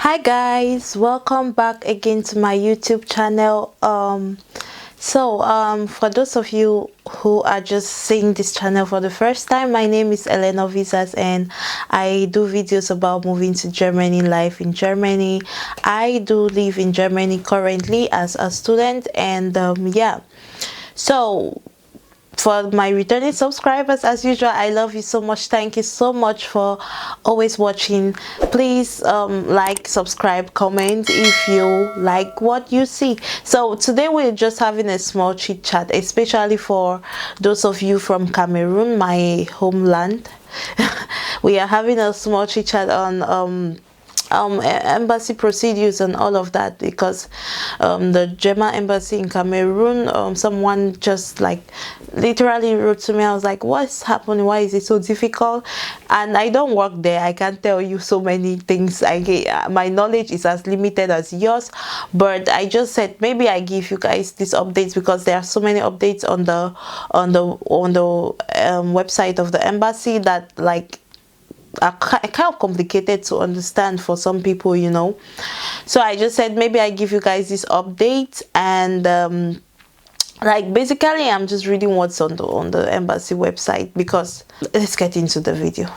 Hi guys, welcome back again to my YouTube channel. For those of you who are just seeing this channel for the first time, my name is Elena Visas and I do videos about moving to Germany, life in Germany. I do live in Germany currently as a student, and so for my returning subscribers, as usual, I love you so much. Thank you so much for always watching. Please like, subscribe, comment if you like what you see. So today we're just having a small chit chat, especially for those of you from Cameroon, my homeland. We are having a small chit chat on embassy procedures and all of that, because the German embassy in Cameroon, someone just like literally wrote to me. I was like, what's happening, why is it so difficult? And I don't work there, I can't tell you so many things. My knowledge is as limited as yours, but I just said maybe I give you guys these updates because there are so many updates on the website of the embassy that like are kind of complicated to understand for some people, you know. So I just said maybe I give you guys this update, and like basically I'm just reading what's on the embassy website, because let's get into the video.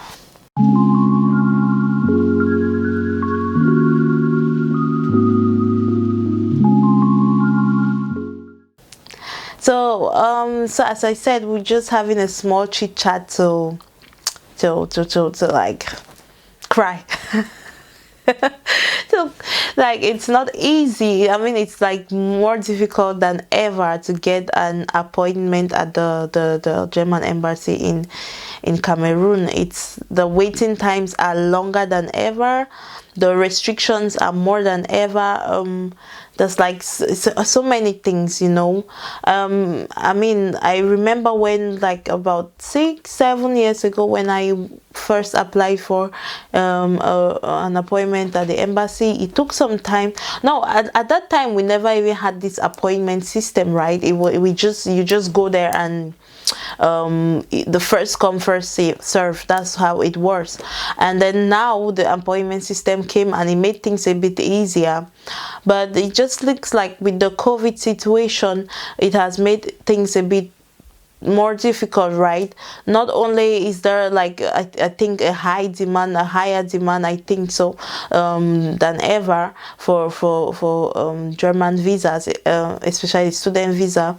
So as I said, we're just having a small chit chat to like cry. So like it's not easy. I mean, it's like more difficult than ever to get an appointment at the German embassy in Cameroon. It's the waiting times are longer than ever, the restrictions are more than ever. There's like so many things, you know. I mean, I remember when like about 6-7 years ago, when I first applied for an appointment at the embassy, it took some time. No, at that time we never even had this appointment system, right? You just go there and the first come first serve, that's how it works. And then now the appointment system came and it made things a bit easier, but it just looks like with the COVID situation it has made things a bit more difficult, right? Not only is there like I think a higher demand, I think so, than ever for German visas, especially student visa,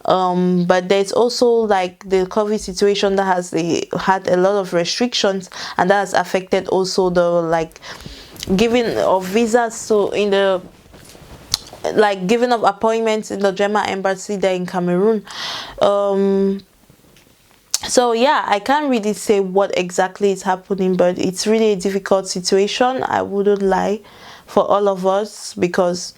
but there's also like the COVID situation that has had a lot of restrictions, and that has affected also the like giving of visas. So in the like giving of appointments in the German embassy there in Cameroon. So yeah, I can't really say what exactly is happening, but it's really a difficult situation, I wouldn't lie, for all of us, because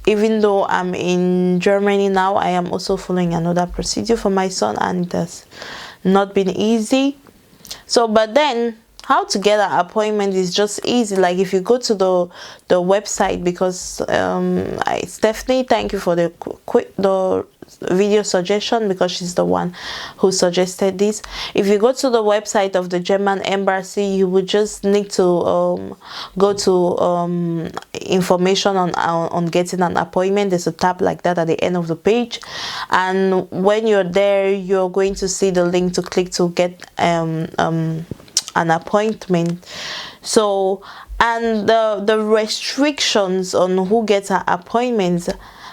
even though I'm in Germany now, I am also following another procedure for my son, and it has not been easy. So but then how to get an appointment is just easy. Like if you go to the website, because Stephanie, thank you for the video suggestion, because she's the one who suggested this. If you go to the website of the German embassy, you would just need to go to information on getting an appointment. There's a tab like that at the end of the page, and when you're there, you're going to see the link to click to get an appointment. So, and the restrictions on who gets an appointment,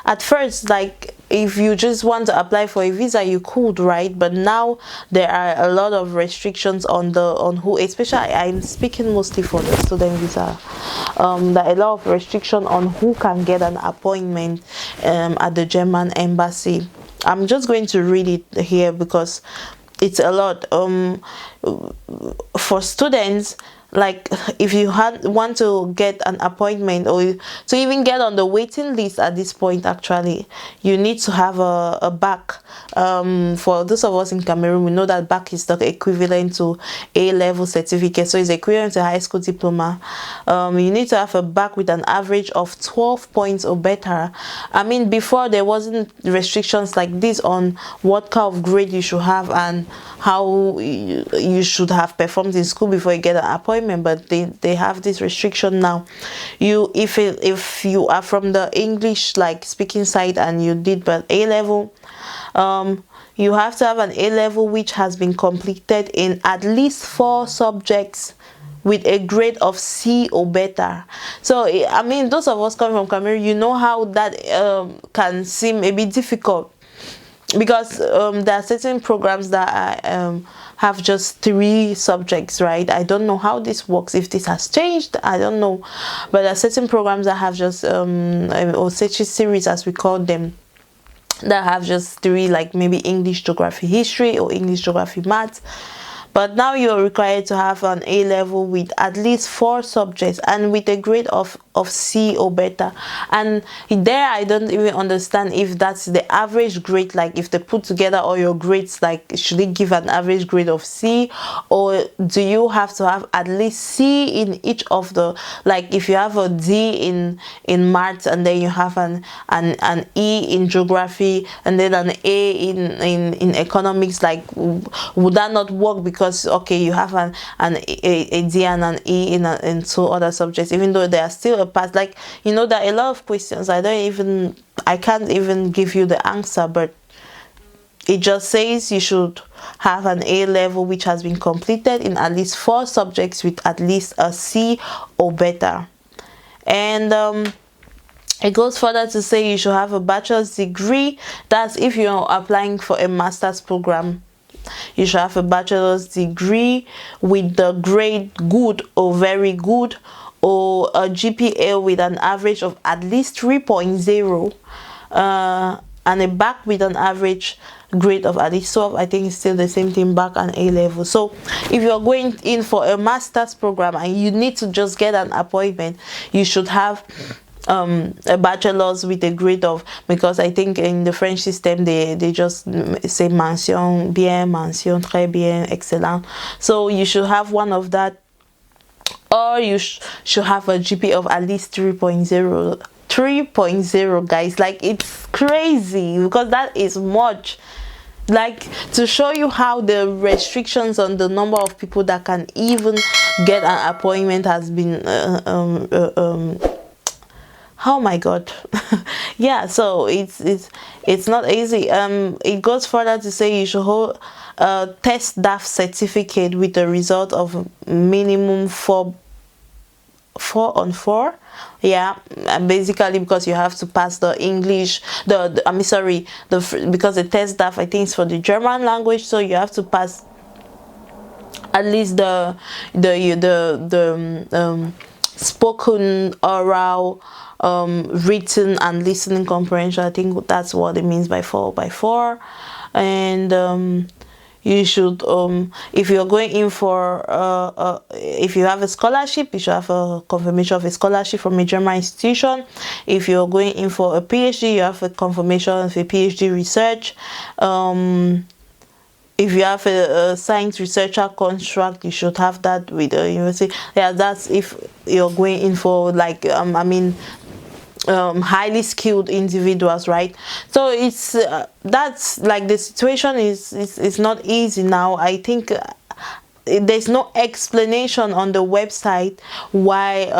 at first, like if you just want to apply for a visa, you could, right? But now there are a lot of restrictions on who, especially I'm speaking mostly for the student visa. There are a lot of restriction on who can get an appointment at the German embassy. I'm just going to read it here because it's a lot. For students, like if you want to get an appointment or to even get on the waiting list at this point, actually you need to have a BAC. For those of us in Cameroon, we know that BAC is the equivalent to A-level certificate, so it's equivalent to high school diploma. You need to have a BAC with an average of 12 points or better. I mean, before there wasn't restrictions like this on what kind of grade you should have and how you should have performed in school before you get an appointment. appointment, but they have this restriction now. If you are from the English like speaking side and you did but A level, you have to have an A level which has been completed in at least 4 subjects with a grade of C or better. So I mean, those of us coming from Cameroon, you know how that can seem a bit difficult, because there are certain programs that have just 3 subjects, right? I don't know how this works, if this has changed, I don't know, but there are certain programs that have just or series as we call them, that have just 3, like maybe English, geography, history, or English, geography, maths. But now you're required to have an A level with at least 4 subjects and with a grade of C or better. And there I don't even understand if that's the average grade, like if they put together all your grades, like should they give an average grade of C, or do you have to have at least C in each of the, like if you have a D in maths and then you have an E in geography and then an A in economics, like would that not work? Because okay, you have a D and an E in 2 other subjects, even though they are still a pass. Like, you know, there are a lot of questions I can't even give you the answer, but it just says you should have an A level which has been completed in at least 4 subjects with at least a C or better. And it goes further to say you should have a bachelor's degree. That's if you're applying for a master's program. You should have a bachelor's degree with the grade good or very good, or a GPA with an average of at least 3.0, and a back with an average grade of at least 12. I think it's still the same thing, back and A level. So if you're going in for a master's program and you need to just get an appointment, you should have a bachelor's with a grade of, because I think in the French system they just say mention bien, mention très bien, excellent. So you should have one of that, or you should have a GPA of at least 3.0. 3.0, guys, like it's crazy, because that is much. Like, to show you how the restrictions on the number of people that can even get an appointment has been oh my god. Yeah, so it's not easy. It goes further to say you should hold a test DAF certificate with a result of minimum 4 on 4. Yeah, basically because you have to pass the English, I'm sorry, because the test DAF I think is for the German language, so you have to pass at least the spoken, oral, written and listening comprehension. I think that's what it means by 4x4. And you should, if you're going in for if you have a scholarship, you should have a confirmation of a scholarship from a German institution. If you're going in for a PhD, you have a confirmation of a PhD research. If you have a science researcher contract, you should have that with the university. Yeah, that's if you're going in for like highly skilled individuals, right? So it's that's like the situation is not easy now. I think there's no explanation on the website why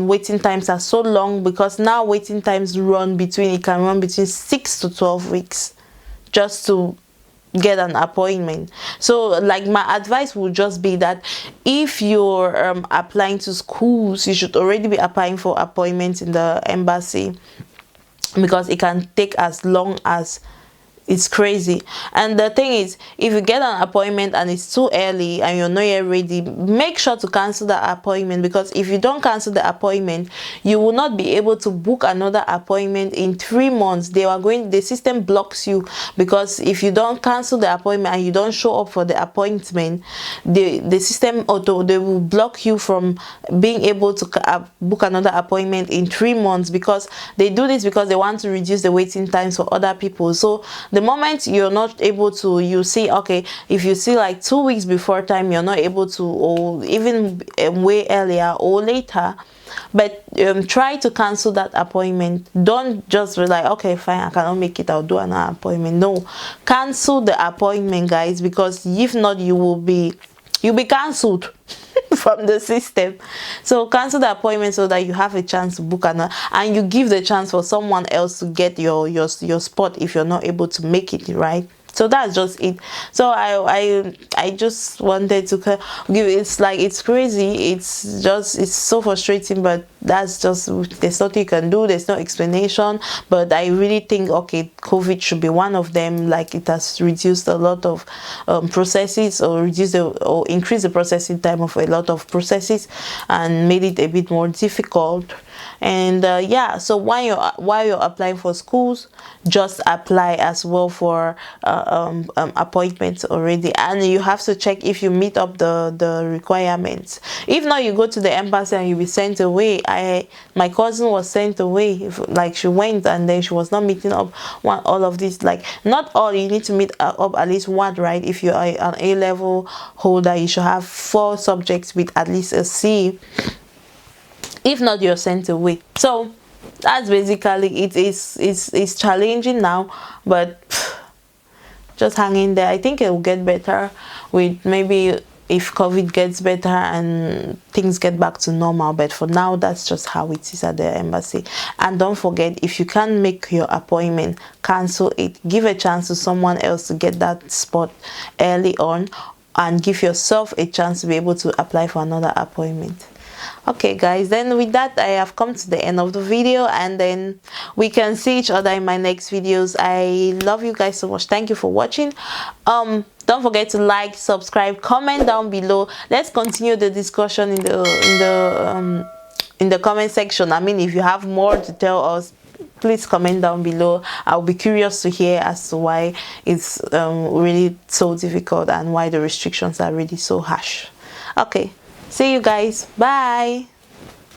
waiting times are so long, because now waiting times it can run between 6 to 12 weeks just to get an appointment. So like my advice would just be that if you're applying to schools, you should already be applying for appointments in the embassy, because it can take as long as, it's crazy. And the thing is, if you get an appointment and it's too early and you're not yet ready, make sure to cancel the appointment, because if you don't cancel the appointment, you will not be able to book another appointment in 3 months. The system blocks you, because if you don't cancel the appointment and you don't show up for the appointment, the system they will block you from being able to book another appointment in 3 months, because they do this because they want to reduce the waiting times for other people. So the moment you're not able to, you see, okay, if you see like 2 weeks before time you're not able to, or even way earlier or later, but try to cancel that appointment. Don't just be like, okay, fine, I cannot make it, I'll do another appointment. No, cancel the appointment, guys, because if not, you'll be cancelled from the system. So cancel the appointment so that you have a chance to book another, and you give the chance for someone else to get your spot if you're not able to make it, right? So that's just it. So I just wanted to give, it's like, it's crazy, it's just, it's so frustrating, but that's just, there's nothing you can do, there's no explanation. But I really think, okay, COVID should be one of them. Like, it has reduced a lot of processes, or or increased the processing time of a lot of processes, and made it a bit more difficult. And yeah, so while you're applying for schools, just apply as well for appointments already, and you have to check if you meet up the requirements. If not, you go to the embassy and you'll be sent away. My cousin was sent away, like, she went and then she was not meeting up all of this. Like, not all, you need to meet up at least one, right? If you are an A-level holder, you should have 4 subjects with at least a C. If not, you're sent away. So that's basically it. It's challenging now, but just hang in there. I think it will get better with, maybe if COVID gets better and things get back to normal. But for now, that's just how it is at the embassy. And don't forget, if you can't make your appointment, cancel it. Give a chance to someone else to get that spot early on, and give yourself a chance to be able to apply for another appointment. Okay guys, then with that, I have come to the end of the video, and then we can see each other in my next videos. I love you guys so much. Thank you for watching. Don't forget to like, subscribe, comment down below. Let's continue the discussion in the comment section. I mean, if you have more to tell us, please comment down below. I'll be curious to hear as to why it's really so difficult, and why the restrictions are really so harsh. Okay, see you guys. Bye.